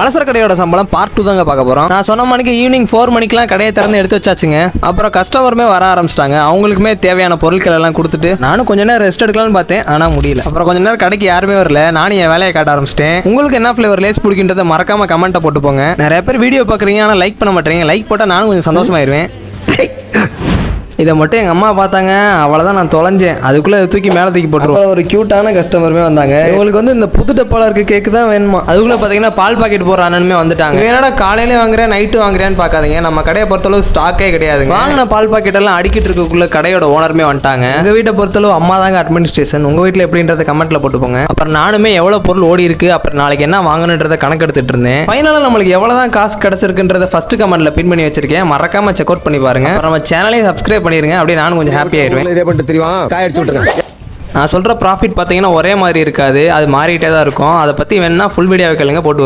பலசர கடையோட சம்பளம் பார்ட் 2 தாங்க பார்க்க போறோம். நான் சொன்ன மணிக்கு ஈவினிங் 4 மணிக்கெல்லாம் கடையை திறந்து எடுத்து வச்சாச்சுங்க. அப்புறம் கஸ்டமருமே வர ஆரம்பிச்சிட்டாங்க. அவங்களுக்குமே தேவையான பொருட்கள் எல்லாம் கொடுத்துட்டு நானும் கொஞ்ச நேரம் ரெஸ்ட் எடுக்கலாம்னு பார்த்தேன், ஆனா முடியல. அப்புறம் கொஞ்ச நேரம் கடைக்கு யாருமே வரல, நானும் என் வேலையை காட்ட ஆரம்பிச்சிட்டேன். உங்களுக்கு என்ன ஃபிளேவர் லேஸ் பிடிக்கின்றதை மறக்காம கமெண்ட்டை போட்டு போங்க. நிறைய பேர் வீடியோ பார்க்குறீங்க, ஆனால் லைக் பண்ண மாட்டேங்க. லைக் போட்டால் நானும் கொஞ்சம் சந்தோஷமாயிருவேன். இதை மட்டும் எங்கள் அம்மா பார்த்தாங்க, அவ்வளோதான் நான் தொலைஞ்சேன். அதுக்குள்ளே தூக்கி மேலே தூக்கி போட்டுருவோம். ஒரு க்யூட்டான கஸ்டமருமே வந்தாங்க. இவங்களுக்கு வந்து இந்த புது டப்பாவில் இருக்க கேக்கு தான் வேணுமா. அதுக்குள்ளே பார்த்தீங்கன்னா பால் பாக்கெட் போகிற அண்ணனுமே வந்துட்டாங்க. என்னடா காலையிலே வாங்குறேன் நைட்டு வாங்குறேன்னு பார்க்காதீங்க, நம்ம கடையை பொறுத்தளவு ஸ்டாக்கே கிடையாது. வாங்கின பால் பாக்கெட் எல்லாம் அடிக்கிட்டு இருக்கக்குள்ள கடையோட ஓனருமே வந்துட்டாங்க. எங்கள் வீட்டை பொறுத்தளவு அம்மா தாங்க அட்மினிஸ்ட்ரேஷன். உங்கள் வீட்டில் எப்படின்றத கமெண்ட்டில் போட்டுப்போங்க. அப்புறம் நானுமே எவ்வளோ பொருள் ஓடி இருக்கு, அப்புறம் நாளைக்கு என்ன வாங்கணுன்றதை கணக்கு எடுத்துட்டு இருந்தேன். ஃபைனலாக நம்மளுக்கு எவ்வளோ தான் காசு கிடச்சிருக்குன்றத ஃபர்ஸ்ட் கமெண்ட்டில் பின் பண்ணி வச்சிருக்கேன். மறக்காம செக் அவுட் பண்ணி பாருங்க. அப்புறம் நம்ம சேனலையும் சப்ஸ்கிரைப் பண்ணிருங்க. அப்படியே நானும் கொஞ்சம் ஹாப்பி ஆயிடுவேன். இதே பண்ணிட்டு தெரியுமா காய் அடிச்சு விட்டுருங்க. நான் சொல்கிற ப்ராஃபிட் பார்த்தீங்கன்னா ஒரே மாதிரி இருக்காது, அது மாறிட்டே தான் இருக்கும். அதை பற்றி வேணுன்னா ஃபுல் வீடியோவை கேளுங்க, போட்டு